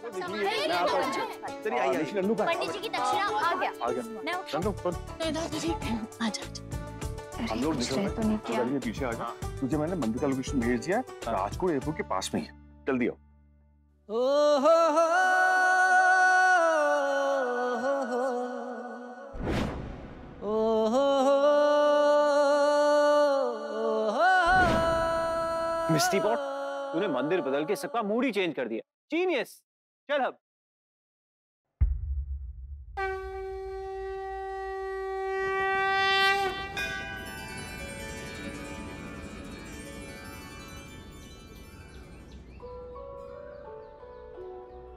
मैं आता हूँ। चलिए आइए नन्नू का। पंडित जी की दक्षिणा आ गया। नन्नू हम लोग निकल रहे हैं, पीछे आ जा। तुझे मैंने मंदिर का लोकेशन भेज दिया है, राजकोट एयरपोर्ट के पास में ही है। जल्दी आओ। मिस्टी पॉट, तूने मंदिर बदल के सबका मूड ही चेंज कर दिया। जीनियस। चल अब।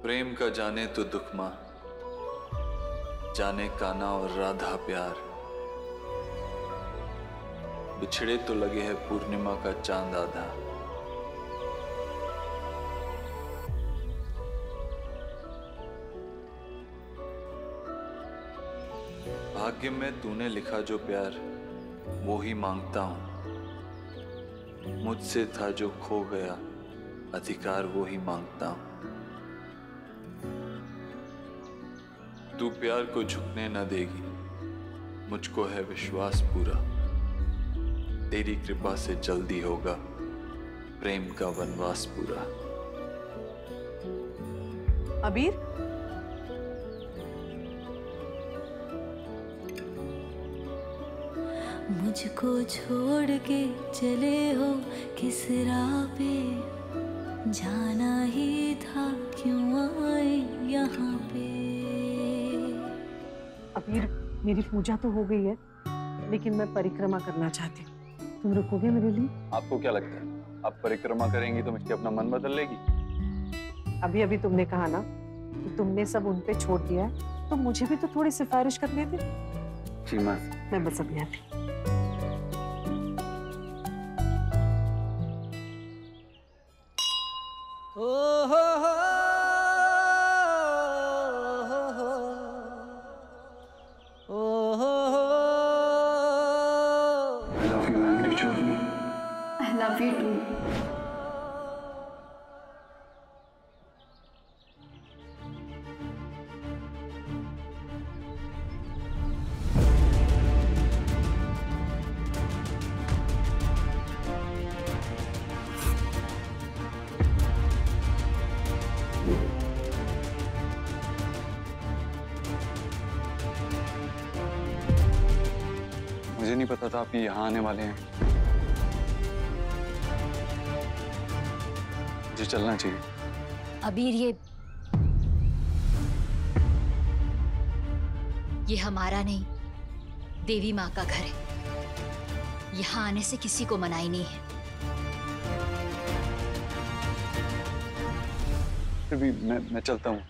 प्रेम का जाने तो दुख मां, जाने कान्हा और राधा प्यार। बिछड़े तो लगे है पूर्णिमा का चांद आधा। भाग्य में तूने लिखा जो प्यार, वो ही मांगता हूं। मुझसे था जो खो गया, अधिकार वो ही मांगता हूं। तू प्यार को झुकने न देगी, मुझको है विश्वास पूरा। तेरी कृपा से जल्दी होगा प्रेम का वनवास पूरा। अबीर, मुझको छोड़ के चले हो किस राह पे, जाना ही था क्यों आए यहाँ पे। अबीर, मेरी पूजा तो हो गई है, लेकिन मैं परिक्रमा करना चाहती हूँ। तुम रुकोगे मेरे लिए? आपको क्या लगता है आप परिक्रमा करेंगी तो मिस्टी अपना मन बदल लेगी? अभी अभी तुमने कहा ना कि तुमने सब उन पे छोड़ दिया है, तो मुझे भी तो थोड़ी सिफारिश करने दे। जी मां। मैं बस अभी आती। I love you too. मुझे नहीं पता था आप यहाँ आने वाले हैं। मुझे चलना चाहिए। अबीर, ये हमारा नहीं, देवी माँ का घर है। यहाँ आने से किसी को मनाही नहीं है। फिर भी मैं चलता हूँ।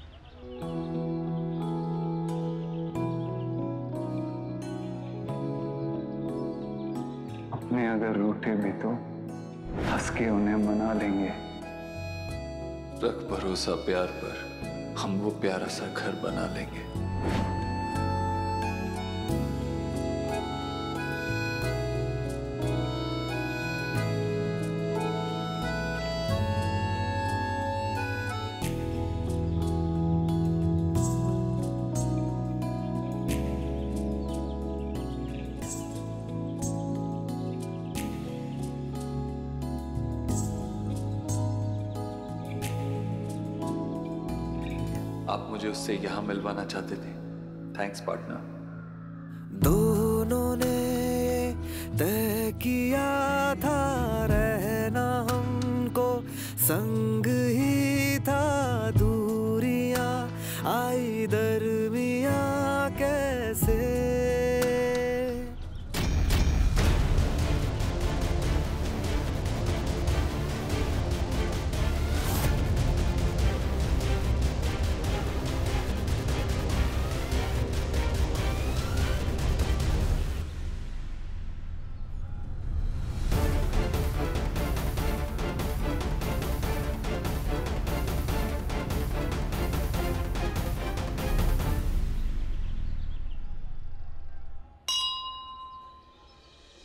अपने अगर रूठे भी तो हंस के उन्हें मना लेंगे। रख भरोसा प्यार पर, हम वो प्यारा सा घर बना लेंगे। आप मुझे उससे यहाँ मिलवाना चाहते थे। Thanks partner. दोनों ने तय किया था रहना हमको, संग ही था दूरियां आई दरमियां कैसे।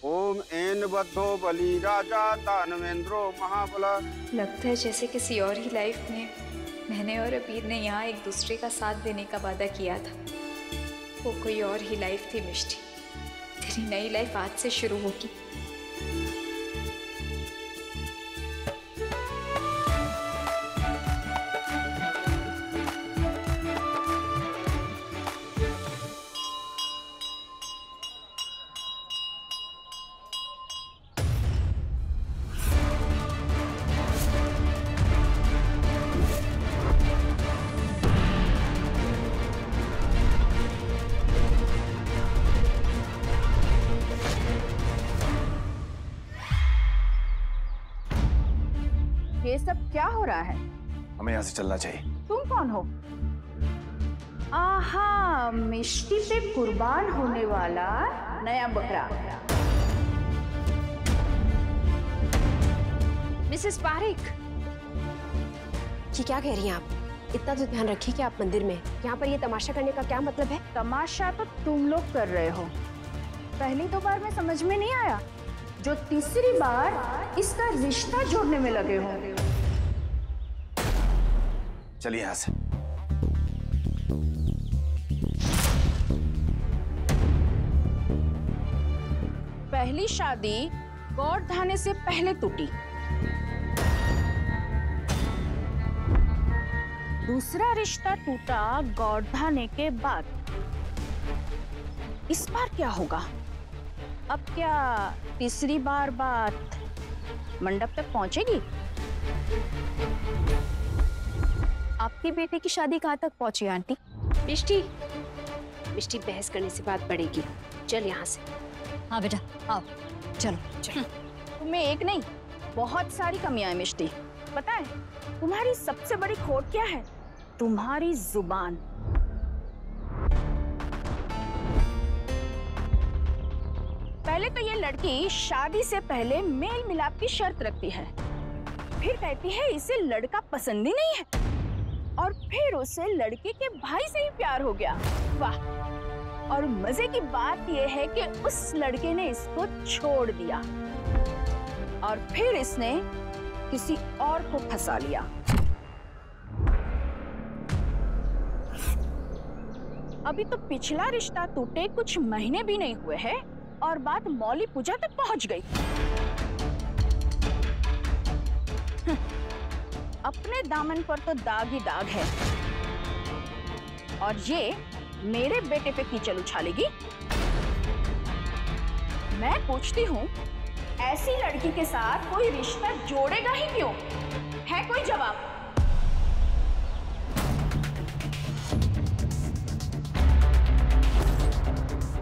ओम एन बद्धो बलि राजा दानवेंद्रो महाबला। लगता है जैसे किसी और ही लाइफ में मैंने और अबीर ने यहाँ एक दूसरे का साथ देने का वादा किया था। वो कोई और ही लाइफ थी मिष्टी। तेरी नई लाइफ आज से शुरू होगी। ये सब क्या हो रहा है? हमें यहाँ से चलना चाहिए। तुम कौन हो? आहा, मिष्टी पे कुर्बान होने वाला नया बकरा। मिसेस पारिक, ये क्या कह रही हैं आप? इतना तो ध्यान रखिए कि आप मंदिर में, यहाँ पर ये तमाशा करने का क्या मतलब है? तमाशा तो तुम लोग कर रहे हो। पहली दो बार में समझ में नहीं आया, जो तीसरी बार इसका रिश्ता जोड़ने में लगे हो। चलिए यहाँ से। पहली शादी गौड़ धाने से पहले टूटी, दूसरा रिश्ता टूटा गौड़ धाने के बाद। इस बार क्या होगा? अब क्या तीसरी बार बात मंडप तक पहुंचेगी? आपके बेटे की शादी कहाँ तक पहुंची आंटी? मिष्टी, मिष्टी बहस करने से बात बढ़ेगी। चल यहाँ से। हाँ बेटा आओ, चलो चलो। तुम्हें एक नहीं बहुत सारी कमियां हैं मिष्टी। पता है तुम्हारी सबसे बड़ी खोट क्या है? तुम्हारी जुबान। पहले तो ये लड़की शादी से पहले मेल मिलाप की शर्त रखती है, फिर कहती है इसे लड़का पसंद ही नहीं है, और फिर उसे लड़के के भाई से ही प्यार हो गया। वाह! और मजे की बात यह है कि उस लड़के ने इसको छोड़ दिया और फिर इसने किसी और को फंसा लिया। अभी तो पिछला रिश्ता टूटे कुछ महीने भी नहीं हुए हैं और बात मौली पूजा तक पहुंच गई। अपने दामन पर तो दाग ही दाग है, और ये मेरे बेटे पे कीचड़ उछालेगी। मैं पूछती हूँ, ऐसी लड़की के साथ कोई रिश्ता जोड़ेगा ही क्यों? है कोई जवाब?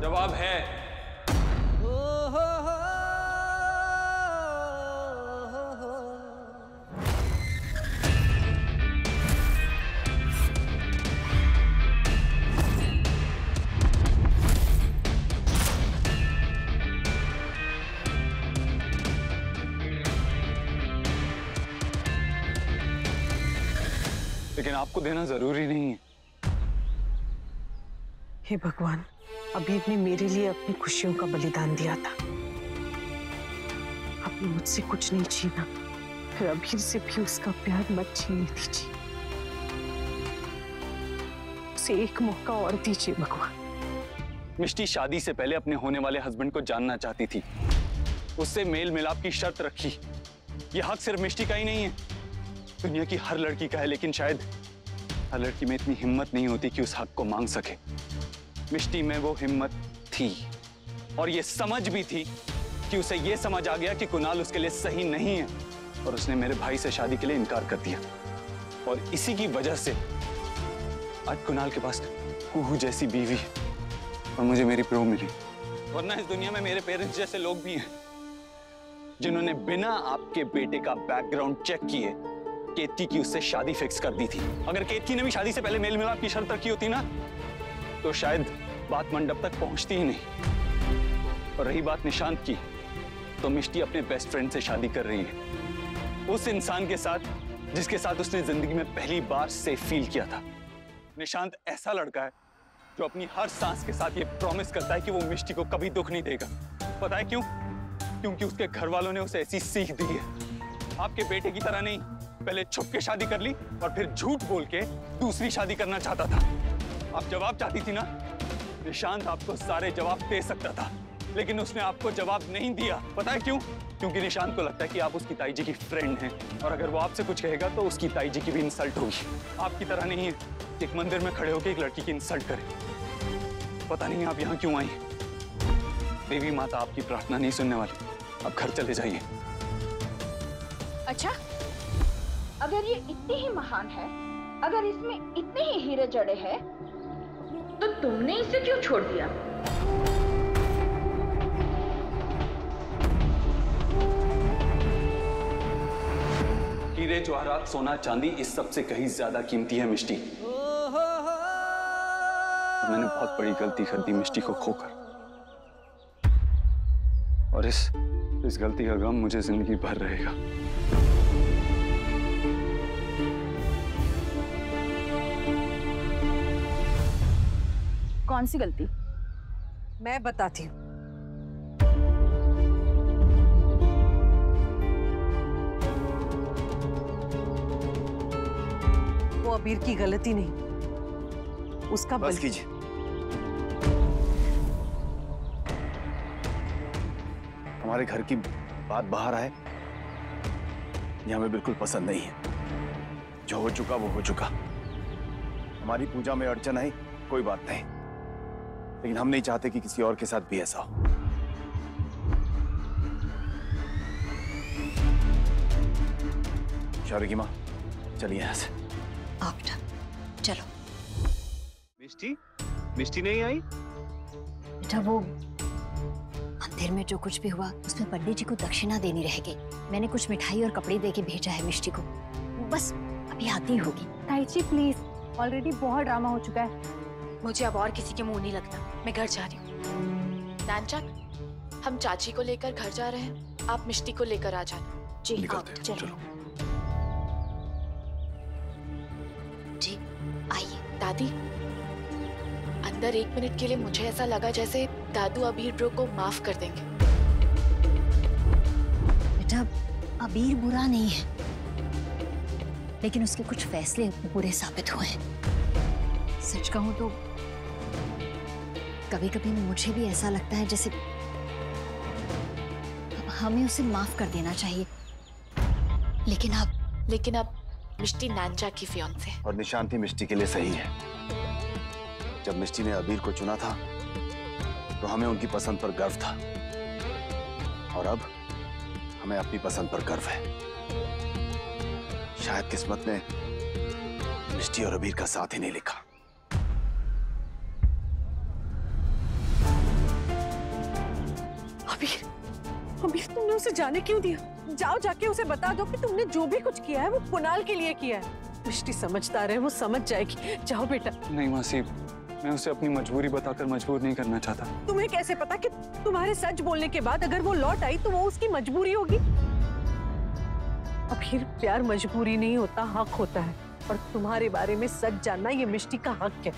जवाब है। लेकिन आपको देना जरूरी नहीं है। हे भगवान, अबीर ने मेरे लिए अपनी खुशियों का बलिदान दिया था। आपने मुझसे कुछ नहीं छीना, फिर अबीर से भी उसका प्यार मत छीनने दीजिए। उसे एक मौका और दीजिए भगवान। मिष्टी शादी से पहले अपने होने वाले हस्बैंड को जानना चाहती थी, उससे मेल मिलाप की शर्त रखी। यह हक सिर्फ मिष्टी का ही नहीं है, दुनिया की हर लड़की का है, लेकिन शायद हर लड़की में इतनी हिम्मत नहीं होती कि उस हक को मांग सके। मिष्टी में वो हिम्मत थी, और ये समझ भी थी कि उसे ये समझ आ गया कि कुणाल उसके लिए सही नहीं है, और उसने मेरे भाई से शादी के लिए इनकार कर दिया। और इसी की वजह से आज कुणाल के पास कुहू जैसी बीवी है और मुझे मेरी प्रो मिली। वरना इस दुनिया में मेरे पेरेंट्स जैसे लोग भी हैं जिन्होंने बिना आपके बेटे का बैकग्राउंड चेक किए केतकी की उससे शादी फिक्स कर दी थी। अगर केतकी ने भी शादी से पहले मेल मिलाप की शर्त रखी होती ना, तो शायद बात मंडप तक पहुंचती ही नहीं। और रही बात निशांत की, तो मिष्टी अपने बेस्ट फ्रेंड से शादी कर रही है, उस इंसान के साथ जिसके साथ उसने जिंदगी में पहली बार सेफ फील किया था। निशांत ऐसा लड़का है जो अपनी हर सांस के साथ ये प्रॉमिस करता है कि वो मिष्टी को कभी दुख नहीं देगा। पता है क्यों? क्योंकि उसके घर वालों ने उसे ऐसी सीख दी है। आपके बेटे की तरह नहीं, पहले छुप के शादी कर ली और फिर झूठ बोल के दूसरी शादी करना चाहता था। आप जवाब चाहती थी ना? निशांत आपको सारे जवाब दे सकता था, लेकिन उसने आपको जवाब नहीं दिया। पता है क्यों? क्योंकि निशांत को लगता है कि आप उसकी ताई जी की फ्रेंड हैं, और अगर वो आपसे कुछ कहेगा तो उसकी ताई जी की भी इंसल्ट होगी। आपकी तरह नहीं है कि एक मंदिर में खड़े होकर एक लड़की की इंसल्ट करे। पता नहीं आप यहाँ क्यों आई। देवी माता आपकी प्रार्थना नहीं सुनने वाली। अब घर चले जाइए। अच्छा, अगर ये इतनी ही महान है, अगर इसमें इतने ही हीरे जड़े हैं, तो तुमने इसे क्यों छोड़ दिया? हीरे जवाहरात सोना चांदी इस सब से कहीं ज्यादा कीमती है मिष्टी। मैंने बहुत बड़ी गलती कर दी मिष्टी को खोकर, और इस गलती का गम मुझे जिंदगी भर रहेगा। कौन सी गलती? मैं बताती हूँ। वो अबीर की गलती नहीं, उसका बस कीजिए। हमारे घर की बात बाहर आए, ये हमें बिल्कुल पसंद नहीं है। जो हो चुका वो हो चुका। हमारी पूजा में अड़चन आई, कोई बात नहीं, लेकिन हम नहीं चाहते कि किसी और के साथ भी ऐसा हो। शौर्य की माँ, चलिए यहाँ से। आप बेटा, चलो। मिष्टी नहीं आई? बेटा वो मंदिर में जो कुछ भी हुआ उसमें पंडित जी को दक्षिणा देनी रह गई। मैंने कुछ मिठाई और कपड़े दे के भेजा है मिष्टी को, बस अभी आती होगी। ताई जी प्लीज, ऑलरेडी बहुत ड्रामा हो चुका है। मुझे अब और किसी के मुंह नहीं लगता, मैं घर जा रही हूँ। नानचक, हम चाची को लेकर घर जा रहे हैं, आप मिष्टी को लेकर आ जाना। जी हाँ, चलो। जी आइए। दादी, अंदर 1 मिनट के लिए मुझे ऐसा लगा जैसे दादू अबीर ब्रो को माफ कर देंगे। बेटा अबीर बुरा नहीं है, लेकिन उसके कुछ फैसले बुरे साबित हुए हैं। सच कहूं तो कभी कभी मुझे भी ऐसा लगता है जैसे हमें उसे माफ कर देना चाहिए, लेकिन अब मिष्टी नानचा की फियांसे है। और निशांति मिष्टी के लिए सही है। जब मिष्टी ने अबीर को चुना था तो हमें उनकी पसंद पर गर्व था, और अब हमें अपनी पसंद पर गर्व है। शायद किस्मत ने मिष्टी और अबीर का साथ ही नहीं लिखा। अबीर तुमने उसे जाने क्यों दिया? जाओ जाके उसे बता दो कि तुमने जो भी कुछ किया है वो कुणाल के लिए किया है। मिष्टी समझदार है, वो समझ जाएगी। जाओ बेटा। नहीं मासी, मैं उसे अपनी मजबूरी बताकर मजबूर नहीं करना चाहता। तुम्हें कैसे पता कि तुम्हारे सच बोलने के बाद अगर वो लौट आई तो वो उसकी मजबूरी होगी? अबीर, प्यार मजबूरी नहीं होता, हक होता है, और तुम्हारे बारे में सच जानना ये मिष्टी का हक है।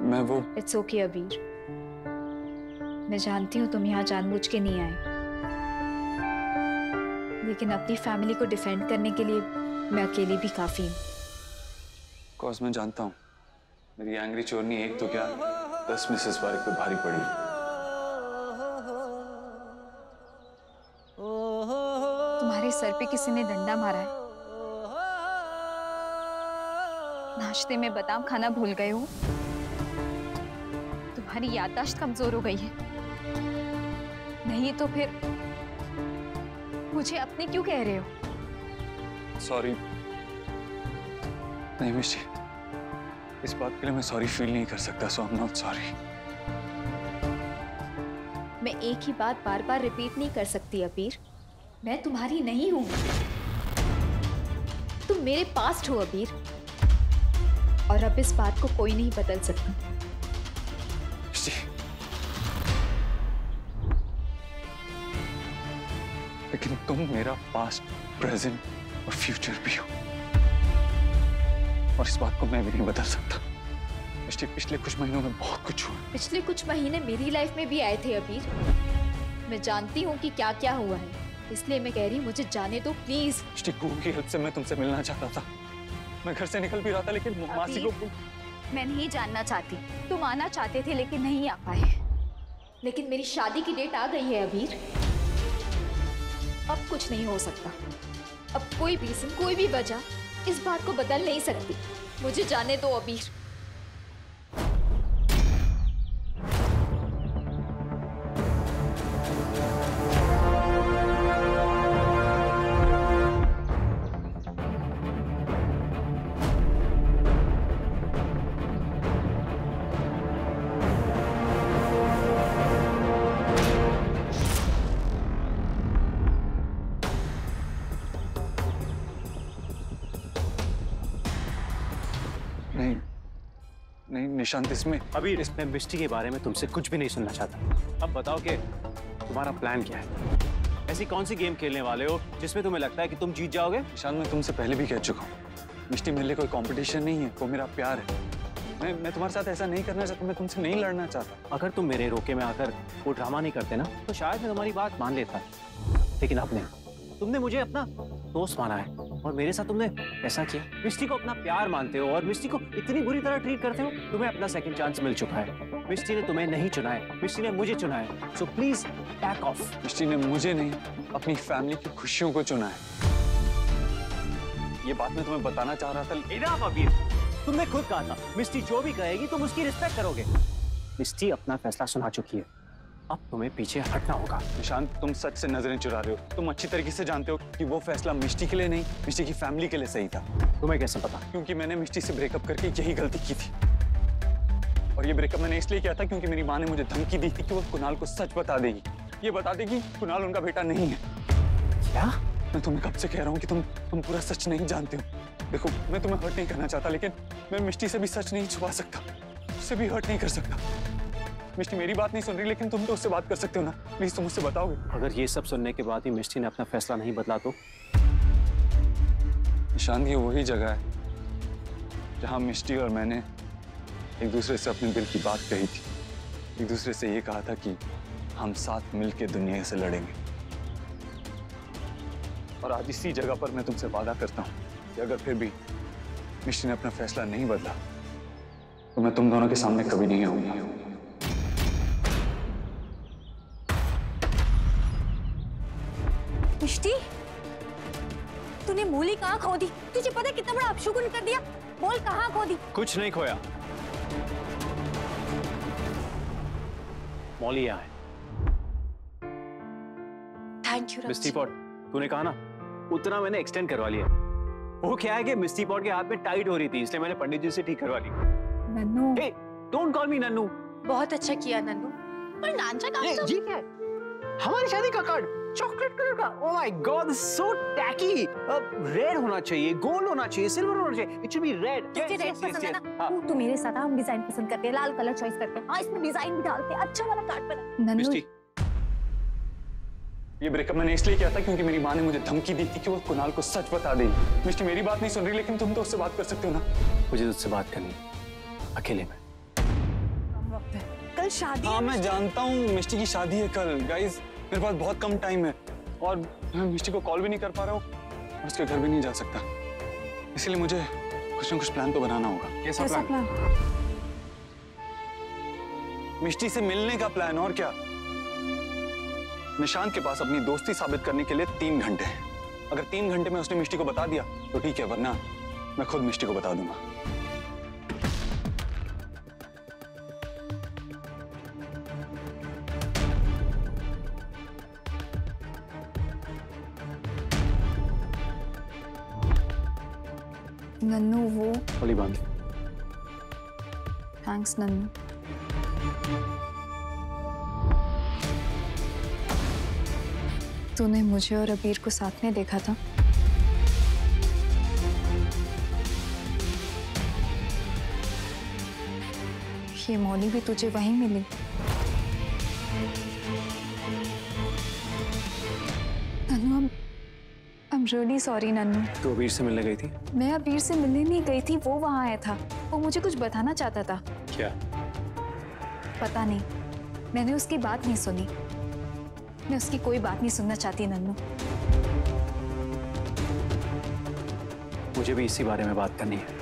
मैं वो इट्स ओके अबीर, मैं जानती हूँ तुम यहाँ जानबूझ के नहीं आए, लेकिन अपनी फैमिली को डिफेंड करने के लिए मैं अकेली भी काफी हूँ। कॉज मैं जानता हूँ मेरी एंग्री चोरनी एक तो क्या 10 मिसेस बारिक पे भारी पड़ी। तुम्हारे सर पे किसी ने डंडा मारा है, नाश्ते में बादाम खाना भूल गए हो, तुम्हारी याददाश्त कमजोर हो गई है। नहीं तो फिर मुझे अपने क्यों कह रहे हो? सॉरी। नहीं मिष्टी, इस बात के लिए मैं सॉरी फील नहीं कर सकता, सो आई एम नॉट सॉरी। मैं एक ही बात बार बार रिपीट नहीं कर सकती अबीर, मैं तुम्हारी नहीं हूं, तुम मेरे पास्ट हो अबीर, और अब इस बात को कोई नहीं बदल सकता। लेकिन तुम मेरा पास्ट, प्रेजेंट और फ्यूचर भी हो, और इस बात को मैं भी नहीं बदल सकता। पिछले कुछ महीनों में बहुत कुछ हुआ। पिछले कुछ महीने मेरी लाइफ में भी आए थे अबीर। मैं जानती हूँ कि क्या क्या हुआ है, इसलिए मैं कह रही हूँ मुझे जाने दो प्लीज। गुरु की हेल्प से मैं तुमसे मिलना चाहता था। मैं घर से निकल भी रहा था, लेकिन मासी को मैं नहीं जानना चाहती। तुम आना चाहते थे लेकिन नहीं आ पाए। लेकिन मेरी शादी की डेट आ गई है अबीर। अब कुछ नहीं हो सकता। अब कोई भी रीजन, कोई भी वजह इस बात को बदल नहीं सकती। मुझे जाने दो अबीर। नहीं निशांत, इसमें अबीर, इसमें मिष्टी के बारे में तुमसे कुछ भी नहीं सुनना चाहता। अब बताओ कि तुम्हारा प्लान क्या है? ऐसी कौन सी गेम खेलने वाले हो जिसमें तुम्हें लगता है कि तुम जीत जाओगे? निशांत, मैं तुमसे पहले भी कह चुका हूँ, मिष्टी मेरे लिए कोई कंपटीशन नहीं है, वो मेरा प्यार है। मैं तुम्हारे साथ ऐसा नहीं करना चाहता, मैं तुमसे नहीं लड़ना चाहता। अगर तुम मेरे रोके में आकर वो ड्रामा नहीं करते ना, तो शायद मैं तुम्हारी बात मान लेता, लेकिन अब नहीं। तुमने मुझे अपना दोस्त माना है और मेरे साथ तुमने ऐसा किया। मिष्टी को अपना प्यार मानते हो और मिष्टी को इतनी बुरी तरह ट्रीट करते हो। तुम्हें अपना सेकंड चांस मिल चुका है। मिष्टी ने तुम्हें नहीं चुना है, मिष्टी ने मुझे चुना है। So please back off. Mishti ने मुझे नहीं, अपनी फैमिली की खुशियों को चुना है। ये बात मैं तुम्हें बताना चाह रहा था। इनाफ अबीर, तुमने खुद कहा था मिष्टी जो भी कहेगी तुम उसकी रिस्पेक्ट करोगे। मिष्टी अपना फैसला सुना चुकी है, अब तुम्हें पीछे हटना होगा। निशांत, तुम सच से नजरें चुरा रहे हो। तुम अच्छी तरीके से जानते हो कि वो फैसला मिष्टी के लिए नहीं, मिष्टी की फैमिली के लिए सही था। तुम्हें कैसे पता? क्योंकि मैंने मिष्टी से ब्रेकअप करके यही गलती की थी। और ये ब्रेकअप मैंने इसलिए किया था क्योंकि मेरी माँ ने मुझे धमकी दी थी कि वो कुणाल को सच बता देगी। ये बता देगी कुणाल उनका बेटा नहीं है। क्या? मैं तुम्हें कब से कह रहा हूँ कि तुम पूरा सच नहीं जानते हो। देखो, मैं तुम्हें हर्ट नहीं करना चाहता, लेकिन मैं मिष्टी से भी सच नहीं छुपा सकता, उससे भी हर्ट नहीं कर सकता। मिष्टी मेरी बात नहीं सुन रही, लेकिन तुम तो उससे बात कर सकते हो ना। प्लीज तुम उससे बताओगे? अगर ये सब सुनने के बाद ही मिष्टी ने अपना फैसला नहीं बदला तो? निशांत, ये वही जगह है जहां मिष्टी और मैंने एक दूसरे से अपने दिल की बात कही थी। एक दूसरे से ये कहा था कि हम साथ मिलकर दुनिया से लड़ेंगे। और आज इसी जगह पर मैं तुमसे वादा करता हूं कि अगर फिर भी मिष्टी ने अपना फैसला नहीं बदला तो मैं तुम दोनों के सामने कभी नहीं आऊंगा। मिष्टी, तूने मूली कहाँ खो दी? तुझे पता है कितना बड़ा अपशगुन कर दिया? बोल कहाँ खो दी? कुछ नहीं खोया। मौली यहाँ है। थैंक यू मिस्टी पॉट, तूने कहा ना उतना मैंने एक्सटेंड करवा लिया। वो क्या है कि मिस्टी पॉट के हाथ में टाइट हो रही थी, इसलिए मैंने पंडित जी से ठीक करवा ली। नन्नू, डोंट कॉल मी नन्नू। बहुत अच्छा किया नन्नू। पर नानचा काम तो जी क्या है? हमारी शादी का कार्ड चॉकलेट कलर का। Oh my god, so tacky. Red होना चाहिए, गोल्ड होना चाहिए, सिल्वर होना चाहिए। It should be red. तुझे रेड पसंद है ना? तू मेरे साथ हम डिजाइन पसंद करते हैं, लाल कलर चॉइस करते हैं। हाँ, इसमें डिजाइन भी डालते हैं, अच्छा वाला कार्ड बना। नन्नू, ये ब्रेकअप मैंने इसलिए किया था क्योंकि मेरी माँ ने मुझे धमकी दी थी कि वो कुणाल को सच बता देगी। मिष्टी मेरी बात नहीं सुन रही, लेकिन तुम तो उससे बात कर सकते हो ना। मुझे तुझसे बात करनी अकेले में। कल शादी है। हाँ, मैं जानता हूँ मिष्टी की शादी है कल। गाइस, मेरे पास बहुत कम टाइम है और मैं मिष्टी को कॉल भी नहीं कर पा रहा हूँ और उसके घर भी नहीं जा सकता। इसलिए मुझे कुछ ना कुछ प्लान तो बनाना होगा। कैसा प्लान? मिष्टी से मिलने का प्लान, और क्या। निशांत के पास अपनी दोस्ती साबित करने के लिए 3 घंटे हैं। अगर 3 घंटे में उसने मिष्टी को बता दिया तो ठीक है, वरना मैं खुद मिष्टी को बता दूंगा। नन्नू, वो होली बांध। थैंक्स नन्नू। तूने मुझे और अबीर को साथ में देखा था। ये मौली भी तुझे वहीं मिली। Nannu, really sorry Nannu. तू अबीर से मिलने गई थी? मैं अबीर से मिलने नहीं गई थी, वो वहाँ आया था। वो मुझे कुछ बताना चाहता था। क्या? पता नहीं, मैंने उसकी बात नहीं सुनी। मैं उसकी कोई बात नहीं सुनना चाहती नन्नू। मुझे भी इसी बारे में बात करनी है।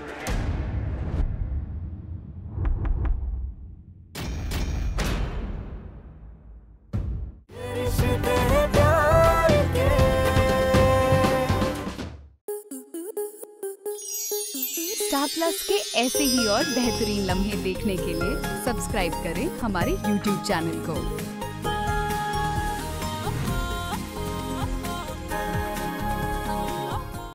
स्टार प्लस के ऐसे ही और बेहतरीन लम्हे देखने के लिए सब्सक्राइब करें हमारे YouTube चैनल को।